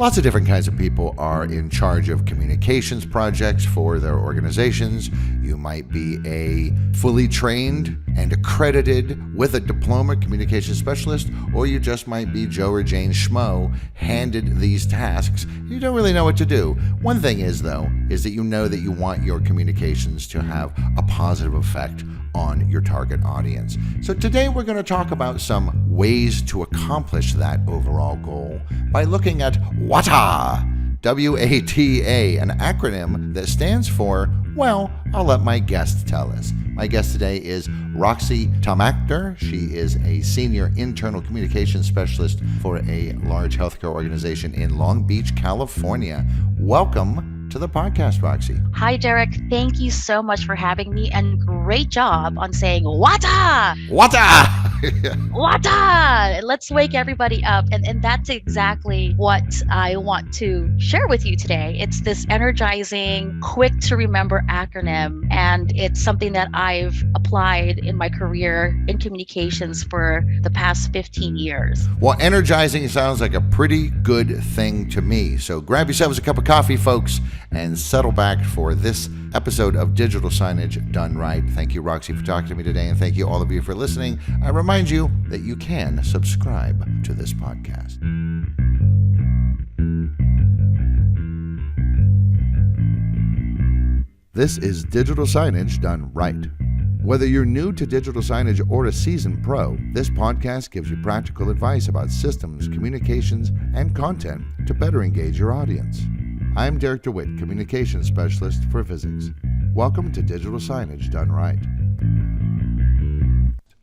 Lots of different kinds of people are in charge of communications projects for their organizations. You might be a fully trained and accredited with a diploma communications specialist, or you just might be Joe or Jane Schmo handed these tasks. You don't really know what to do. One thing is, though, is that you know that you want your communications to have a positive effect on your target audience. So today we're going to talk about some ways to accomplish that overall goal by looking at W.A.T.A. W.A.T.A, an acronym that stands for, well, I'll let my guest tell us. My guest today is Roxy Tomacder. She is a senior internal communications specialist for a large healthcare organization in Long Beach, California. Welcome to the podcast, Roxy. Hi, Derek. Thank you so much for having me, and great job on saying W.A.T.A. W.A.T.A. W.A.T.A. Let's wake everybody up. And that's exactly what I want to share with you today. It's this energizing, quick to remember acronym. And it's something that I've applied in my career in communications for the past 15 years. Well, energizing sounds like a pretty good thing to me. So grab yourselves a cup of coffee, folks, and settle back for this episode of Digital Signage Done Right. Thank you, Roxy, for talking to me today, and thank you all of you for listening. I remind you that you can subscribe to this podcast. This is Digital Signage Done Right. Whether you're new to digital signage or a seasoned pro, this podcast gives you practical advice about systems, communications, and content to better engage your audience. I'm Derek DeWitt, Communications Specialist for Visix. Welcome to Digital Signage Done Right.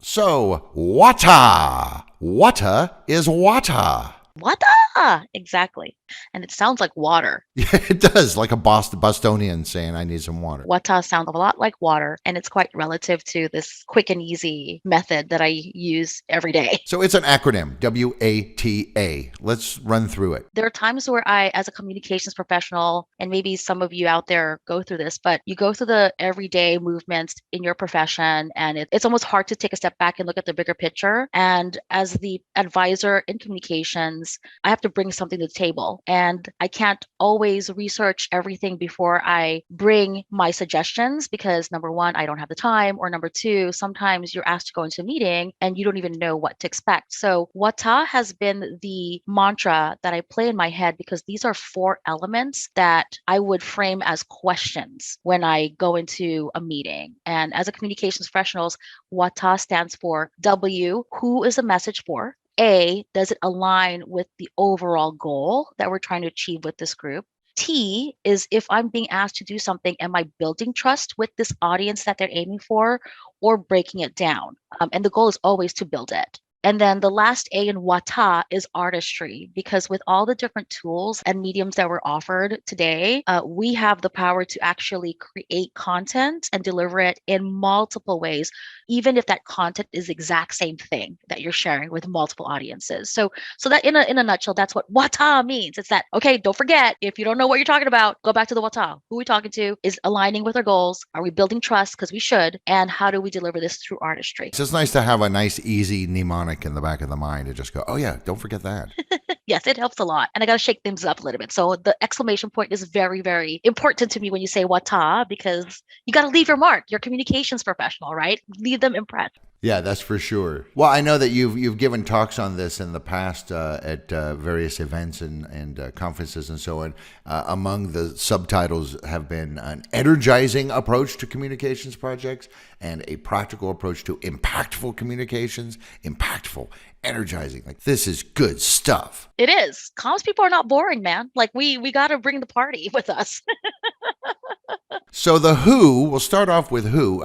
So, W.A.T.A. W.A.T.A is W.A.T.A. W.A.T.A. Exactly. And it sounds like water. Yeah, it does, like a Bostonian saying, I need some water. W.A.T.A sounds a lot like water, and it's quite relative to this quick and easy method that I use every day. So it's an acronym, W.A.T.A. Let's run through it. There are times where I, as a communications professional, and maybe some of you out there go through this, but you go through the everyday movements in your profession, and it's almost hard to take a step back and look at the bigger picture. And as the advisor in communications, I have to bring something to the table. And I can't always research everything before I bring my suggestions because number one, I don't have the time, or number two, sometimes you're asked to go into a meeting and you don't even know what to expect. So W.A.T.A has been the mantra that I play in my head because these are 4 elements that I would frame as questions when I go into a meeting. And as a communications professional, W.A.T.A stands for W, who is the message for? A, does it align with the overall goal that we're trying to achieve with this group? T is if I'm being asked to do something, am I building trust with this audience that they're aiming for or breaking it down? And the goal is always to build it. And then the last A in W.A.T.A is artistry, because with all the different tools and mediums that were offered today, we have the power to actually create content and deliver it in multiple ways, even if that content is the exact same thing that you're sharing with multiple audiences. So that in a nutshell, that's what W.A.T.A means. It's that, okay, don't forget, if you don't know what you're talking about, go back to the W.A.T.A. Who are we talking to? Is aligning with our goals? Are we building trust? Because we should. And how do we deliver this through artistry? It's just nice to have a nice, easy mnemonic in the back of the mind to just go, oh yeah, don't forget that. Yes, it helps a lot. And I got to shake things up a little bit. So the exclamation point is very, very important to me when you say W.A.T.A, because you got to leave your mark. You're a communications professional, right? Leave them impressed. Yeah, that's for sure. Well, I know that you've given talks on this in the past at various events and conferences and so on. Among the subtitles have been an energizing approach to communications projects and a practical approach to impactful communications. Impactful, energizing. Like, this is good stuff. It is. Comms people are not boring, man. Like, we got to bring the party with us. So the who, we'll start off with who.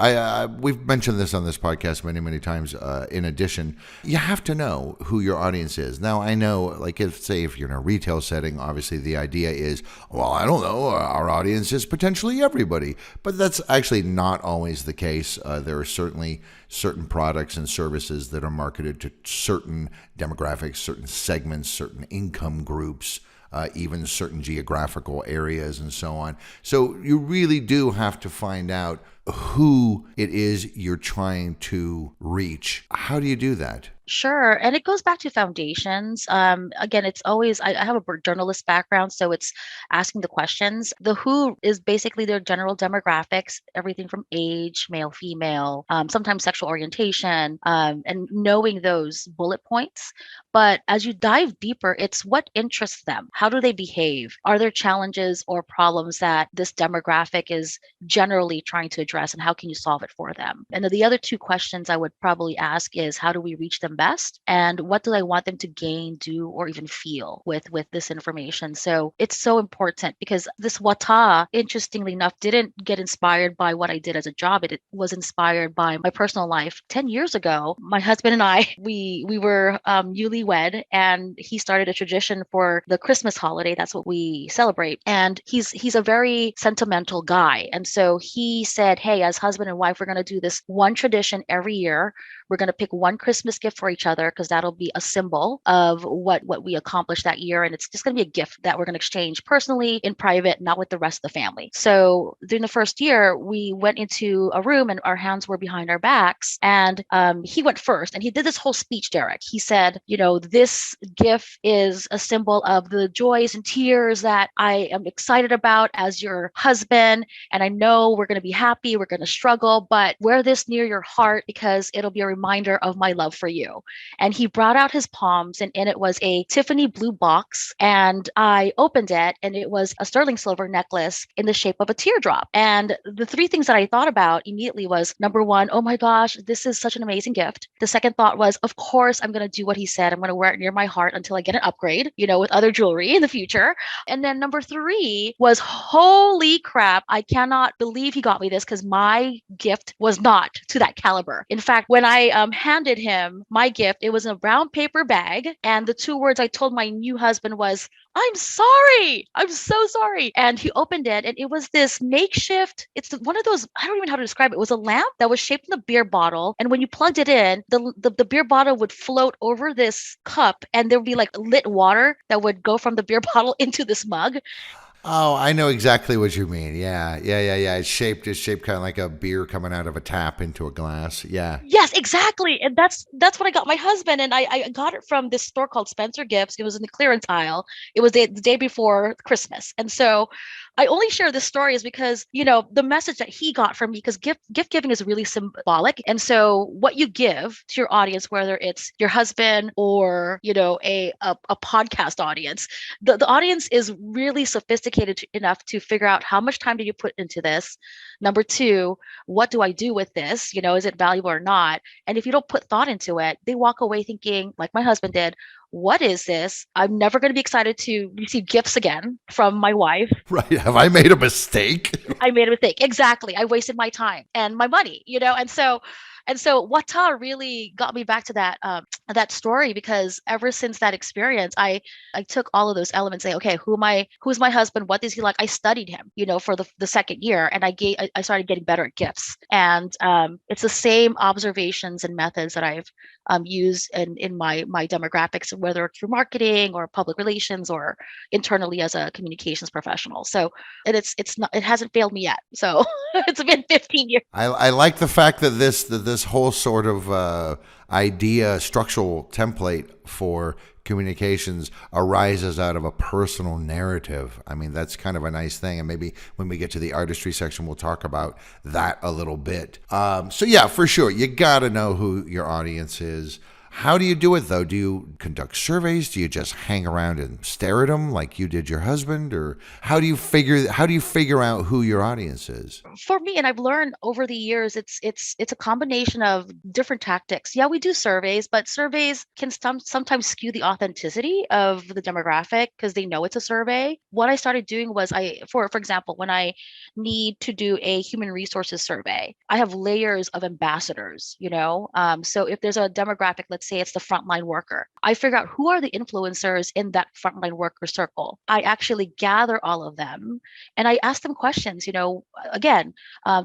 We've mentioned this on this podcast many times. In addition, you have to know who your audience is. Now, I know, like, if you're in a retail setting, obviously the idea is, well, I don't know, our audience is potentially everybody. But that's actually not always the case. There are certainly certain products and services that are marketed to certain demographics, certain segments, certain income groups, even certain geographical areas and so on. So you really do have to find out who it is you're trying to reach. How do you do that? Sure. And it goes back to foundations. Again, it's always, I have a journalist background, so it's asking the questions. The who is basically their general demographics, everything from age, male, female, sometimes sexual orientation, and knowing those bullet points. But as you dive deeper, it's what interests them. How do they behave? Are there challenges or problems that this demographic is generally trying to address, and how can you solve it for them? And then the other two questions I would probably ask is how do we reach them best, and what do I want them to gain, do, or even feel with this information? So it's so important because this WATA, interestingly enough, didn't get inspired by what I did as a job. It was inspired by my personal life. 10 years ago, my husband and I, we were newlywed, and he started a tradition for the Christmas holiday. That's what we celebrate. And he's a very sentimental guy. And so he said, hey, as husband and wife, we're going to do this one tradition every year. We're going to pick one Christmas gift for each other because that'll be a symbol of what we accomplished that year. And it's just going to be a gift that we're going to exchange personally in private, not with the rest of the family. So during the first year, we went into a room and our hands were behind our backs. And he went first and he did this whole speech, Derek. He said, this gift is a symbol of the joys and tears that I am excited about as your husband. And I know we're going to be happy, we're going to struggle, but wear this near your heart because it'll be a reminder of my love for you. And he brought out his palms, and in it was a Tiffany blue box. And I opened it, and it was a sterling silver necklace in the shape of a teardrop. And the three things that I thought about immediately was number one, oh my gosh, this is such an amazing gift. The second thought was, of course, I'm going to do what he said. I'm going to wear it near my heart until I get an upgrade, with other jewelry in the future. And then number three was, holy crap, I cannot believe he got me this because my gift was not to that caliber. In fact, when I handed him my gift, it was in a brown paper bag. And the two words I told my new husband was, I'm sorry. I'm so sorry. And he opened it, and it was this makeshift. It's one of those, I don't even know how to describe it. It was a lamp that was shaped in a beer bottle. And when you plugged it in, the beer bottle would float over this cup, and there would be like lit water that would go from the beer bottle into this mug. Oh, I know exactly what you mean. Yeah, yeah, yeah, yeah. It's shaped kind of like a beer coming out of a tap into a glass. Yeah. Yes, exactly. And that's what I got my husband. And I got it from this store called Spencer Gifts. It was in the clearance aisle. It was the day before Christmas. And so I only share this story is because, the message that he got from me, because gift giving is really symbolic. And so what you give to your audience, whether it's your husband or, a podcast audience, the audience is really sophisticated enough to figure out how much time do you put into this. Number two, what do I do with this? Is it valuable or not? And if you don't put thought into it, they walk away thinking, like my husband did, what is this? I'm never going to be excited to receive gifts again from my wife. Right. Have I made a mistake? I made a mistake. Exactly. I wasted my time and my money, and so WAT.A really got me back to that story, because ever since that experience, I took all of those elements, say, okay, who's my husband? What is he like? I studied him, for the second year, and I started getting better at gifts. And it's the same observations and methods that I've used in my demographics, whether through marketing or public relations or internally as a communications professional. So it hasn't failed me yet. So it's been 15 years. I like the fact that this whole sort of idea, structural template for communications arises out of a personal narrative. I mean, that's kind of a nice thing. And maybe when we get to the artistry section, we'll talk about that a little bit. So yeah, for sure. You got to know who your audience is. How do you do it, though? Do you conduct surveys? Do you just hang around and stare at them like you did your husband? Or how do you figure out who your audience is? For me, and I've learned over the years, it's a combination of different tactics. Yeah, we do surveys, but surveys can sometimes skew the authenticity of the demographic because they know it's a survey. What I started doing was for example, when I need to do a human resources survey, I have layers of ambassadors, so if there's a demographic, let's say it's the frontline worker, I figure out who are the influencers in that frontline worker circle. I actually gather all of them and I ask them questions, again,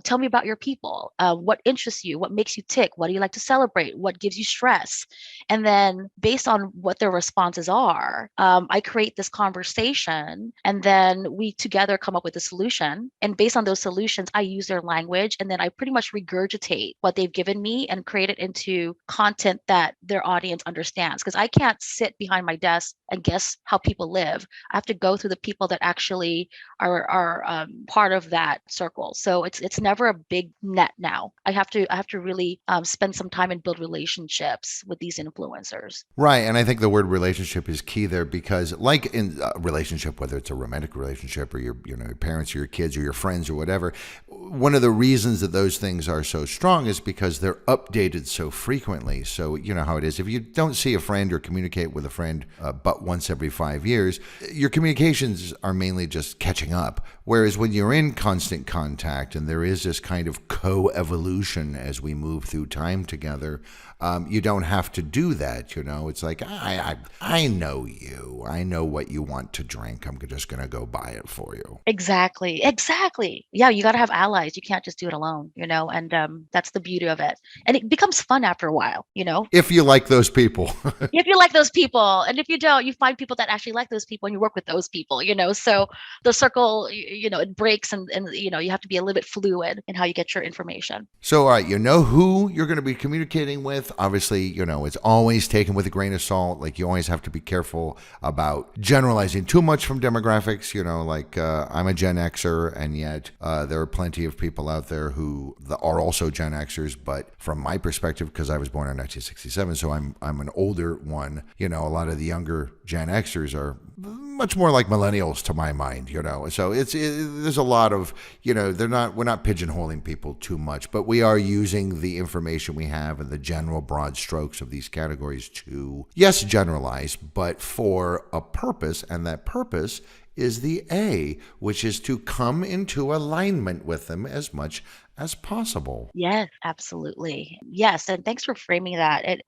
tell me about your people. What interests you? What makes you tick? What do you like to celebrate? What gives you stress? And then based on what their responses are, I create this conversation, and then we together come up with a solution. And based on those solutions, I use their language, and then I pretty much regurgitate what they've given me and create it into content that their audience understands, because I can't sit behind my desk and guess how people live. I have to go through the people that actually are part of that circle. So it's never a big net now. I have to really spend some time and build relationships with these influencers. Right. And I think the word relationship is key there because, like in a relationship, whether it's a romantic relationship or your parents or your kids or your friends or whatever, one of the reasons that those things are so strong is because they're updated so frequently. So, you know how it is. If you don't see a friend or communicate with a friend but once every 5 years, your communications are mainly just catching up. Whereas when you're in constant contact and there is this kind of co-evolution as we move through time together, you don't have to do that. It's like, I know you. I know what you want to drink. I'm just going to go buy it for you. Exactly. Exactly. Yeah, you got to have allies. You can't just do it alone, and that's the beauty of it. And it becomes fun after a while. If you like those people. If you like those people, and if you don't, you find people that actually like those people and you work with those people. So the circle, it breaks, and you have to be a little bit fluid in how you get your information. So, all right, you know who you're going to be communicating with. Obviously, it's always taken with a grain of salt. Like, you always have to be careful about generalizing too much from demographics. Like I'm a Gen Xer, and yet there are plenty of people out there who are also Gen Xers. But from my perspective, because I was born in 1967, so I'm an older one. A lot of the younger Gen Xers are much more like millennials to my mind. So there's a lot of we're not pigeonholing people too much, but we are using the information we have and the general broad strokes of these categories to, yes, generalize, but for a purpose, and that purpose is the A, which is to come into alignment with them as much as possible. Yes, absolutely. Yes, and thanks for framing that.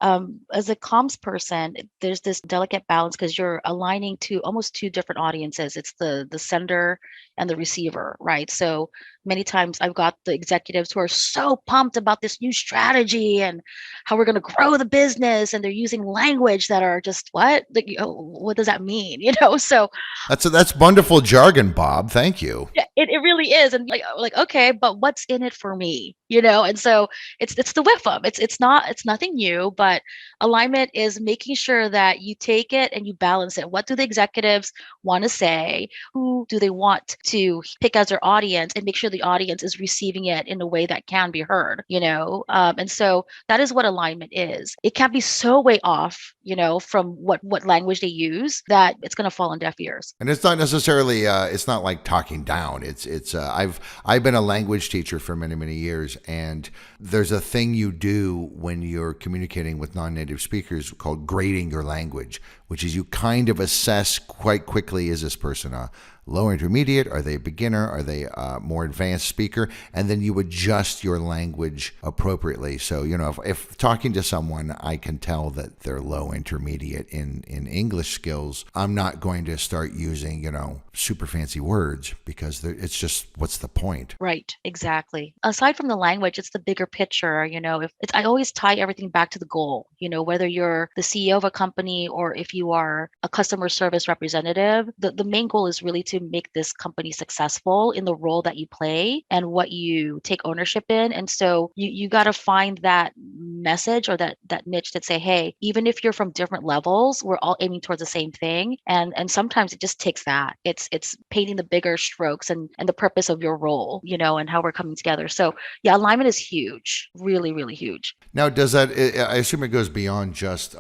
As a comms person, there's this delicate balance because you're aligning to almost two different audiences. It's the sender and the receiver, right? So many times I've got the executives who are so pumped about this new strategy and how we're going to grow the business, and they're using language that are just what? Like, what does that mean? So That's wonderful jargon, Bob. Thank you. yeah, it really is. And like, okay, but what's in it for me? And so it's the WIFM. It's nothing new, but alignment is making sure that you take it and you balance it. What do the executives want to say? Who do they want to pick as their audience, and make sure the audience is receiving it in a way that can be heard? And so that is what alignment is. It can't be so way off, from what language they use, that it's going to fall on deaf ears. And it's not necessarily it's not like talking down. It's I've been a language teacher for many years, and there's a thing you do when you're communicating with non-native speakers called grading your language, which is you kind of assess quite quickly, is this person a low intermediate? Are they a beginner? Are they a more advanced speaker? And then you adjust your language appropriately. So, if talking to someone, I can tell that they're low intermediate in English skills, I'm not going to start using, super fancy words, because it's just, what's the point? Right, exactly. Aside from the language, it's the bigger picture. If it's, I always tie everything back to the goal. Whether you're the CEO of a company or if you are a customer service representative, the main goal is really to make this company successful in the role that you play and what you take ownership in. And so you got to find that message or that niche that say, hey, even if you're from different levels, we're all aiming towards the same thing. And sometimes it just takes that. It's painting the bigger strokes and the purpose of your role, and how we're coming together. So yeah, alignment is huge, really, really huge. Now, does that, I assume it goes beyond just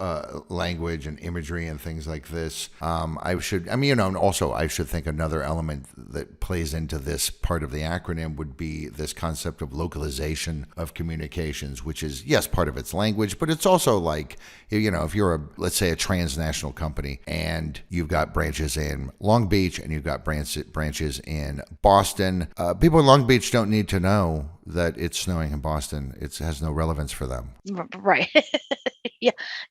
language and imagery and things like this. Also I should think another element that plays into this part of the acronym would be this concept of localization of communications, which is, yes, part of its language, but it's also like, if you're let's say a transnational company and you've got branches in Long Beach and you've got branches in Boston, people in Long Beach don't need to know that it's snowing in Boston. It has no relevance for them. Right.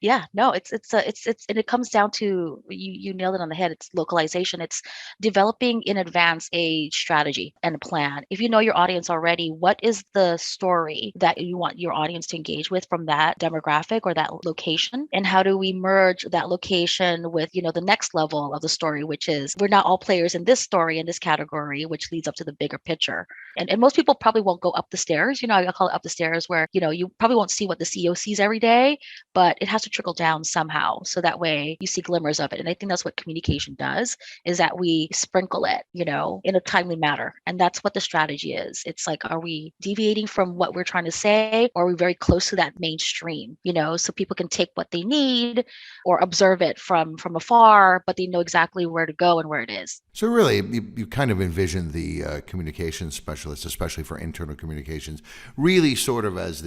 Yeah. No, it's and it comes down to, you nailed it on the head. It's localization. It's developing in advance a strategy and a plan. If you know your audience already, what is the story that you want your audience to engage with from that demographic or that location? And how do we merge that location with, the next level of the story, which is, we're not all players in this story, in this category, which leads up to the bigger picture. And most people probably won't go up the stairs. I call it up the stairs, where, you probably won't see what the CEO sees every day, but it has to trickle down somehow. So that way you see glimmers of it. And I think that's what communication does, is that we sprinkle it, in a timely manner. And that's what the strategy is. It's like, are we deviating from what we're trying to say, or are we very close to that mainstream, so people can take what they need or observe it from afar, but they know exactly where to go and where it is. So really, you kind of envision the communications specialist, especially for internal communications, really sort of as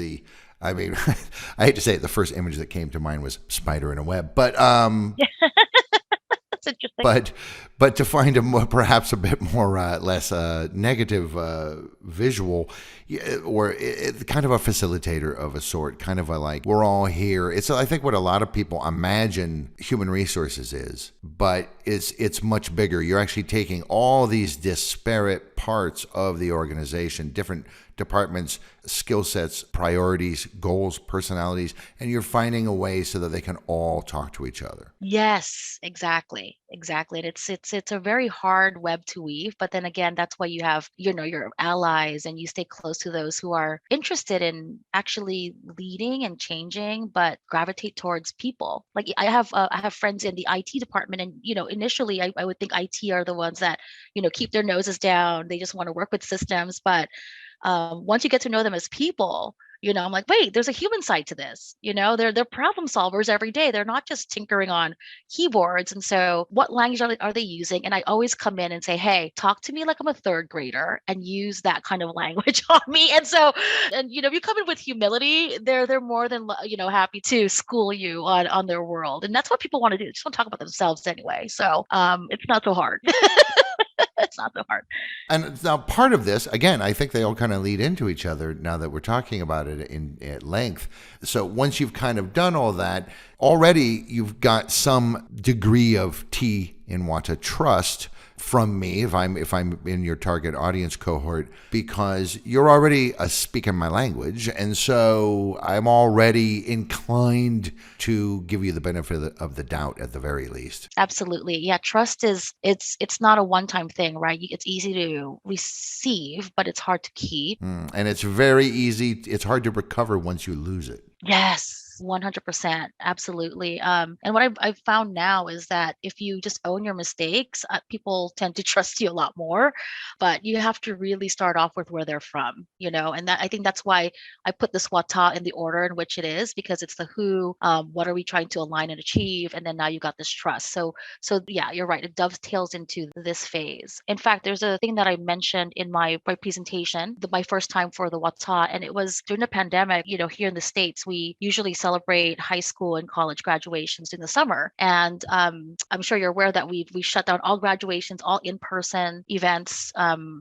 I mean, I hate to say it, the first image that came to mind was spider in a web, but That's interesting. but to find perhaps a bit more less negative visual, or kind of a facilitator of a sort, kind of a like, we're all here. It's, I think, what a lot of people imagine human resources is, but it's much bigger. You're actually taking all these disparate parts of the organization, different departments, skill sets, priorities, goals, personalities, and you're finding a way so that they can all talk to each other. Yes, exactly. Exactly. And it's a very hard web to weave, but then again, that's why you have, your allies, and you stay close to those who are interested in actually leading and changing, but gravitate towards people. Like I have friends in the IT department, and initially I would think IT are the ones that, keep their noses down. They just want to work with systems, but once you get to know them as people, I'm like, wait, there's a human side to this. They're problem solvers every day. They're not just tinkering on keyboards. And so, what language are they using? And I always come in and say, hey, talk to me like I'm a third grader, and use that kind of language on me. And so, and if you come in with humility, they're more than happy to school you on their world. And that's what people want to do. They just want to talk about themselves anyway. So it's not so hard. It's not so hard. And now part of this, again, I think they all kind of lead into each other now that we're talking about it at length. So once you've kind of done all that, already you've got some degree of T in W.A.T.A trust from me, if I'm in your target audience cohort, because you're already speaking my language, and so I'm already inclined to give you the benefit of the doubt at the very least. Absolutely. Yeah, trust is it's not a one-time thing, right? It's easy to receive, but it's hard to keep. And it's very easy. It's hard to recover once you lose it. Yes, 100%. Absolutely. And what I've found now is that if you just own your mistakes, people tend to trust you a lot more. But you have to really start off with where they're from, and that I think that's why I put this W.A.T.A in the order in which it is, because it's the who, what are we trying to align and achieve, and then now you got this trust. So yeah, you're right. It dovetails into this phase. In fact, there's a thing that I mentioned in my presentation, my first time for the W.A.T.A, and it was during the pandemic. Here in the States, we usually celebrate high school and college graduations in the summer. And I'm sure you're aware that we shut down all graduations, all in-person events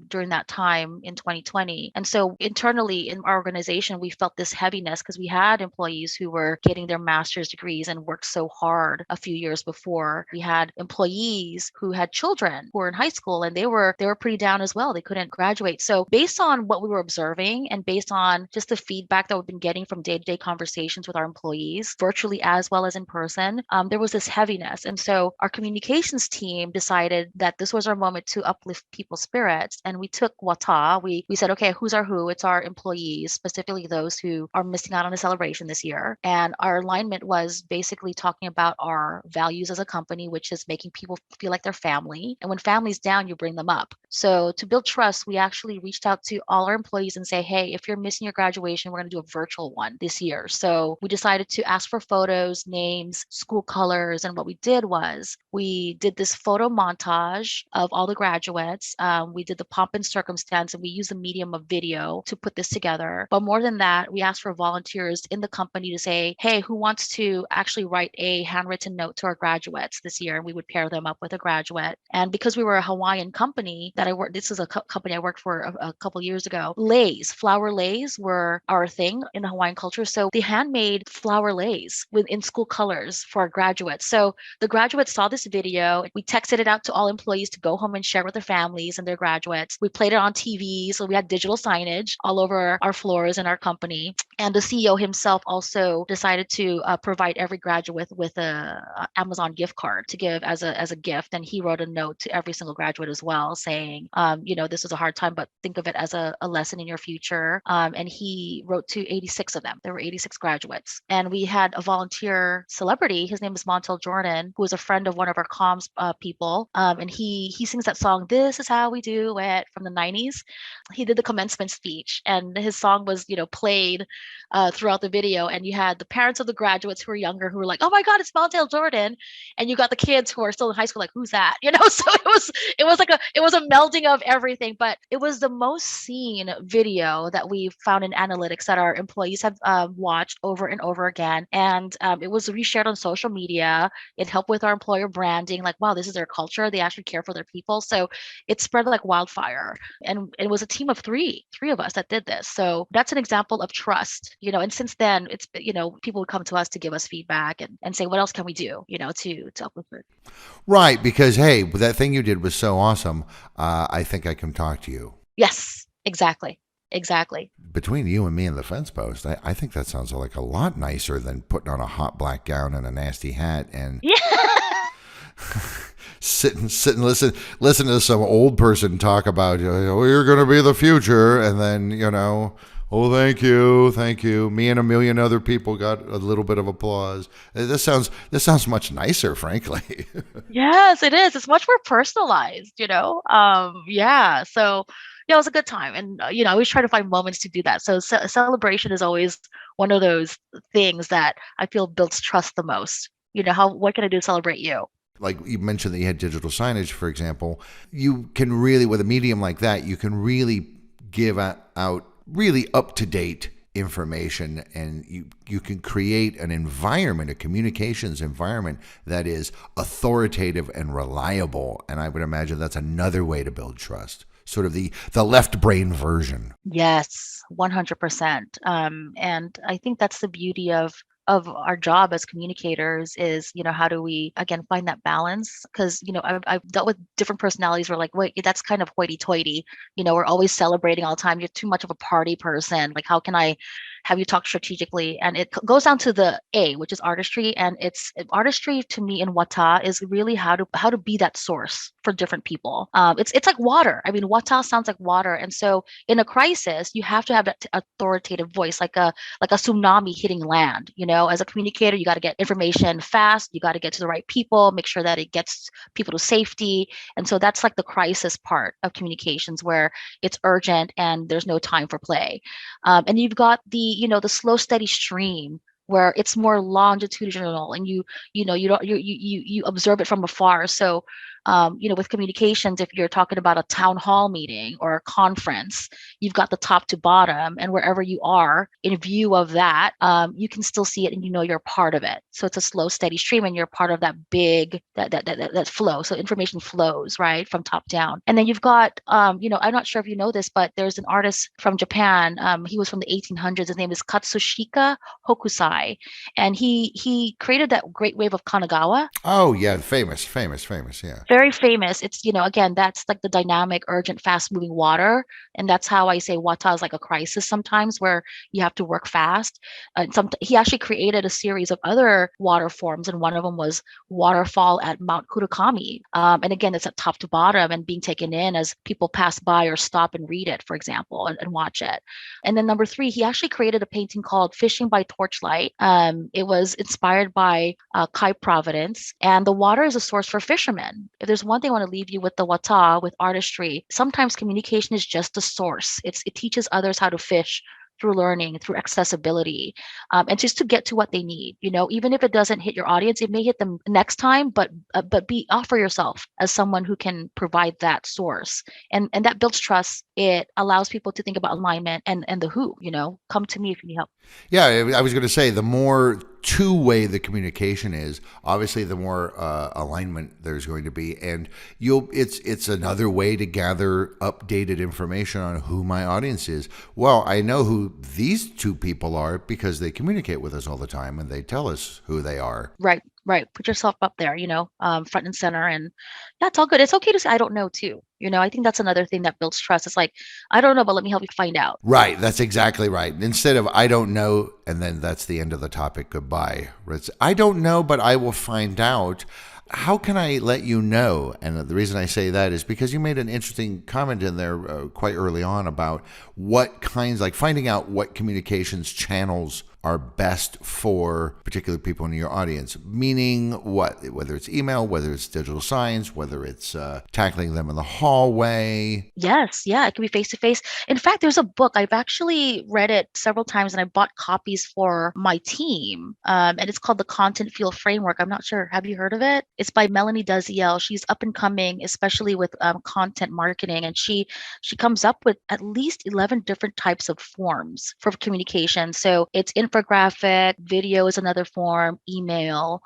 during that time in 2020. And so internally in our organization, we felt this heaviness because we had employees who were getting their master's degrees and worked so hard a few years before. We had employees who had children who were in high school, and they were pretty down as well. They couldn't graduate. So based on what we were observing, and based on just the feedback that we've been getting from day-to-day conversations with our employees, virtually as well as in person, there was this heaviness. And so our communications team decided that this was our moment to uplift people's spirits. And we took W.A.T.A. We said, okay, who's our who? It's our employees, specifically those who are missing out on a celebration this year. And our alignment was basically talking about our values as a company, which is making people feel like they're family. And when family's down, you bring them up. So to build trust, we actually reached out to all our employees and say, hey, if you're missing your graduation, we're going to do a virtual one this year. So we decided to ask for photos, names, school colors. And what we did was we did this photo montage of all the graduates. We did the pomp and circumstance, and we used the medium of video to put this together. But more than that, we asked for volunteers in the company to say, hey, who wants to actually write a handwritten note to our graduates this year? And we would pair them up with a graduate. And because we were a Hawaiian company that I worked, this is a company I worked for a couple years ago, flower lays were our thing in the Hawaiian culture. So they handmade flower lays in school colors for our graduates. So the graduates saw this video. We texted it out to all employees to go home and share with their families and their graduates. We played it on TV. So we had digital signage all over our floors in our company. And the CEO himself also decided to provide every graduate with a Amazon gift card to give as a gift. And he wrote a note to every single graduate as well saying, saying, this is a hard time, but think of it as a lesson in your future. And he wrote to 86 of them. There were 86 graduates. And we had a volunteer celebrity. His name is Montel Jordan, who was a friend of one of our comms people. And he sings that song, "This Is How We Do It," from the 90s. He did the commencement speech, and his song was, played throughout the video. And you had the parents of the graduates who were younger who were like, "Oh my God, it's Montel Jordan." And you got the kids who are still in high school like, "Who's that?" So it was a melding of everything. But it was the most seen video that we found in analytics that our employees have watched over and over again. And it was reshared on social media. It helped with our employer branding, like, wow, this is their culture. They actually care for their people. So it spread like wildfire. And it was a team of three of us that did this. So that's an example of trust, and since then it's, people would come to us to give us feedback and say, what else can we do, to help with it. Right, because hey, that thing you did was so awesome. I think I can talk to you. Yes, exactly. Between you and me and the fence post, I think that sounds like a lot nicer than putting on a hot black gown and a nasty hat and sit and listen to some old person talk about, you're going to be the future, and then oh, thank you. Me and a million other people got a little bit of applause. This sounds much nicer, frankly. Yes, it is. It's much more personalized, yeah. So yeah, it was a good time. And, I always try to find moments to do that. So celebration is always one of those things that I feel builds trust the most. What can I do to celebrate you? Like you mentioned that you had digital signage, for example. You can really, with a medium like that, you can really give out really up-to-date information, and you can create an environment, a communications environment that is authoritative and reliable. And I would imagine that's another way to build trust. Sort of the left brain version. Yes, 100%. And I think that's the beauty of our job as communicators is, how do we, again, find that balance? Because, I've dealt with different personalities who are like, wait, that's kind of hoity-toity. We're always celebrating all the time. You're too much of a party person. Like, how can I have you talk strategically? And it goes down to the A, which is artistry. And it's artistry to me in W.A.T.A is really how to be that source for different people. It's like water. I mean, W.A.T.A sounds like water. And so in a crisis, you have to have that authoritative voice, like a tsunami hitting land. As a communicator, you got to get information fast. You got to get to the right people, make sure that it gets people to safety. And so that's like the crisis part of communications, where it's urgent and there's no time for play. And you've got the slow, steady stream, where it's more longitudinal, and you observe it from afar. So with communications, if you're talking about a town hall meeting or a conference, you've got the top to bottom, and wherever you are in view of that, you can still see it, and you're part of it. So it's a slow, steady stream, and you're part of that big that flow. So information flows right from top down. And then you've got I'm not sure if you know this, but there's an artist from Japan. He was from the 1800s. His name is Katsushika Hokusai, and he created that great wave of Kanagawa. Oh yeah, famous, yeah. Very famous. It's, again, that's like the dynamic, urgent, fast moving water. And that's how I say W.A.T.A is like a crisis sometimes, where you have to work fast. And he actually created a series of other water forms. And one of them was waterfall at Mount Kurakami. And again, it's at top to bottom and being taken in as people pass by or stop and read it, for example, and watch it. And then number 3, he actually created a painting called Fishing by Torchlight. It was inspired by Cape Providence. And the water is a source for fishermen. If there's one thing I want to leave you with the W.A.T.A, with artistry, sometimes communication is just the source. It teaches others how to fish through learning, through accessibility, and just to get to what they need. Even if it doesn't hit your audience, it may hit them next time, but offer yourself as someone who can provide that source, and that builds trust. It allows people to think about alignment and the who. Come to me if you need help. Yeah, I was going to say, the more two-way the communication is, obviously the more alignment there's going to be, and it's another way to gather updated information on who my audience is. Well, I know who these two people are because they communicate with us all the time and they tell us who they are. Right. Put yourself up there, front and center. And that's all good. It's okay to say, I don't know too. I think that's another thing that builds trust. It's like, I don't know, but let me help you find out. Right. That's exactly right. Instead of, I don't know, and then that's the end of the topic. Goodbye. It's, I don't know, but I will find out. How can I let you know? And the reason I say that is because you made an interesting comment in there quite early on about what kinds, like finding out what communications channels are best for particular people in your audience. Meaning what? Whether it's email, whether it's digital signs, whether it's tackling them in the hallway. Yes, yeah, it can be face to face. In fact, there's a book. I've actually read it several times and I bought copies for my team. And it's called The Content Field Framework. I'm not sure. Have you heard of it? It's by Melanie Duziel. She's up and coming, especially with content marketing. And she comes up with at least 11 different types of forms for communication. So it's infographic, video is another form, email,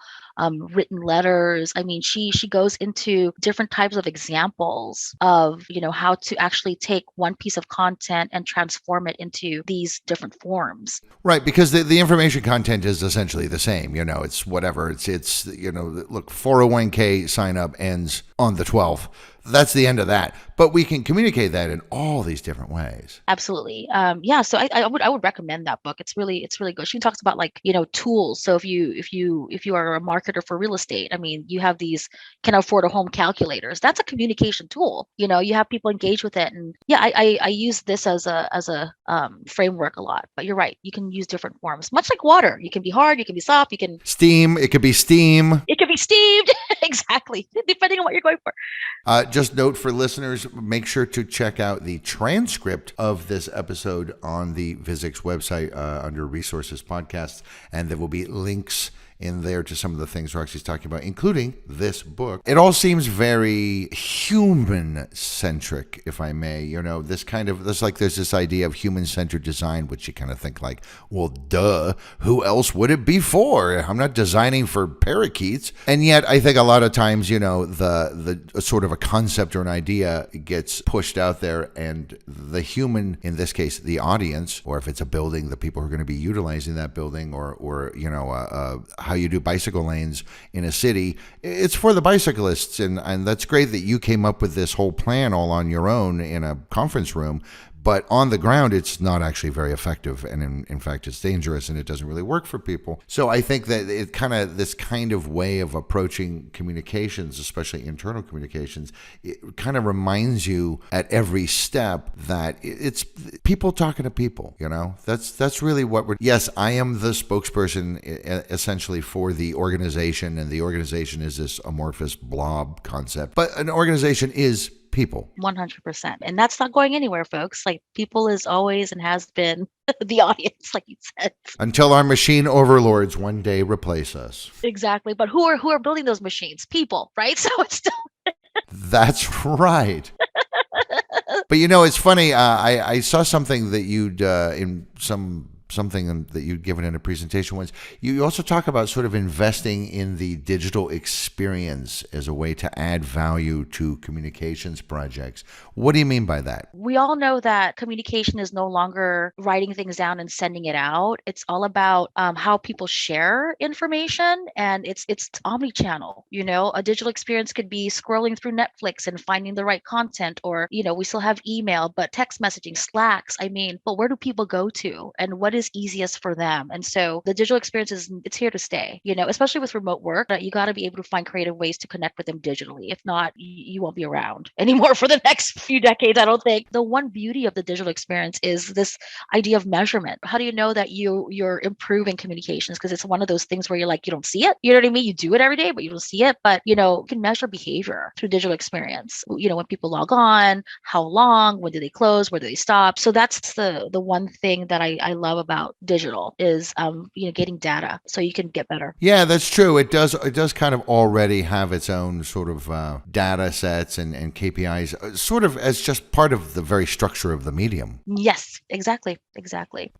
written letters. I mean, she goes into different types of examples of, how to actually take one piece of content and transform it into these different forms. Right, because the information content is essentially the same. It's whatever. It's look, 401k sign up ends on the 12th. That's the end of that. But we can communicate that in all these different ways. Absolutely. Yeah. So I would recommend that book. It's really good. She talks about tools. So if you are a marketer for real estate, I mean, you have these can afford a home calculators. That's a communication tool. You have people engage with it. And yeah, I use this as a framework a lot. But you're right. You can use different forms, much like water. You can be hard. You can be soft. You can steam. It could be steam. It could be steamed. Exactly. Depending on what you're going for. Just note for listeners, make sure to check out the transcript of this episode on the Visix website under Resources Podcasts, and there will be links in there to some of the things Roxy's talking about, including this book. It all seems very human-centric, if I may. There's this idea of human-centered design, which you kind of think like, well, duh, who else would it be for? I'm not designing for parakeets. And yet, I think a lot of times, the sort of a concept or an idea gets pushed out there, and the human, in this case, the audience, or if it's a building, the people who are going to be utilizing that building, or how you do bicycle lanes in a city, it's for the bicyclists. And that's great that you came up with this whole plan all on your own in a conference room. But on the ground, it's not actually very effective. And in fact, it's dangerous and it doesn't really work for people. So I think that this kind of way of approaching communications, especially internal communications, it kind of reminds you at every step that it's people talking to people, That's really what yes, I am the spokesperson essentially for the organization, and the organization is this amorphous blob concept. But an organization is people. 100%. And that's not going anywhere, folks. Like, people is always and has been the audience, like you said. Until our machine overlords one day replace us. Exactly. But who are building those machines? People, right? So it's still... That's right. But it's funny. I saw something that you'd something that you'd given in a presentation once. You also talk about sort of investing in the digital experience as a way to add value to communications projects. What do you mean by that? We all know that communication is no longer writing things down and sending it out. It's all about how people share information, and it's omnichannel. A digital experience could be scrolling through Netflix and finding the right content, or we still have email, but text messaging, Slacks. I mean, but where do people go to, and what is easiest for them? And so the digital experience it's here to stay, especially with remote work. You got to be able to find creative ways to connect with them digitally. If not, you won't be around anymore for the next few decades, I don't think. The one beauty of the digital experience is this idea of measurement. How do you know that you're improving communications? Because it's one of those things where you're like, you don't see it. You know what I mean? You do it every day, but you don't see it. But you can measure behavior through digital experience. When people log on, how long, when do they close, where do they stop? So that's the one thing that I love about digital is getting data so you can get better. Yeah, that's true. It does kind of already have its own sort of data sets and KPIs, sort of as just part of the very structure of the medium. Yes, exactly.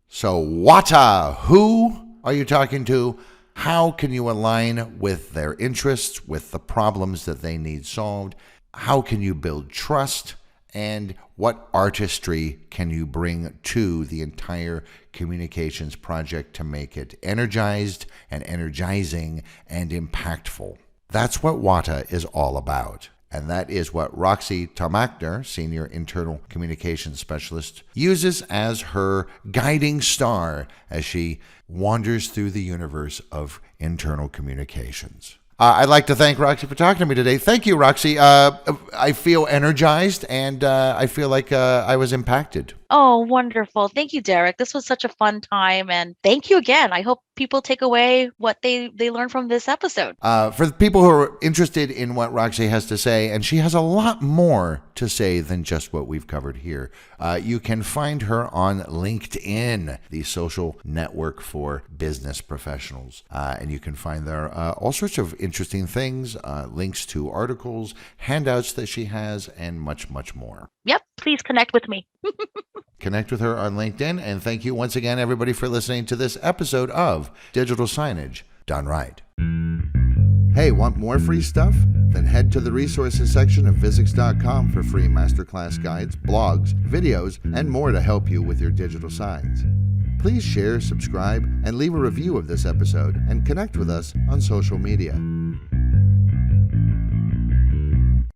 So W.A.T.A, who are you talking to? How can you align with their interests, with the problems that they need solved? How can you build trust? And what artistry can you bring to the entire communications project to make it energized and energizing and impactful? That's what W.A.T.A is all about. And that is what Roxy Tomacder, Senior Internal Communications Specialist, uses as her guiding star as she wanders through the universe of internal communications. I'd like to thank Roxy for talking to me today. Thank you, Roxy. I feel energized, and I feel like I was impacted. Oh, wonderful. Thank you, Derek. This was such a fun time. And thank you again. I hope people take away what they learned from this episode. For the people who are interested in what Roxy has to say, and she has a lot more to say than just what we've covered here, you can find her on LinkedIn, the social network for business professionals. And you can find there all sorts of interesting things, links to articles, handouts that she has, and much, much more. Yep. Please connect with me. Connect with her on LinkedIn. And thank you once again, everybody, for listening to this episode of Digital Signage Done Right. Hey, want more free stuff? Then head to the resources section of Visix.com for free masterclass guides, blogs, videos, and more to help you with your digital signs. Please share, subscribe, and leave a review of this episode, and connect with us on social media.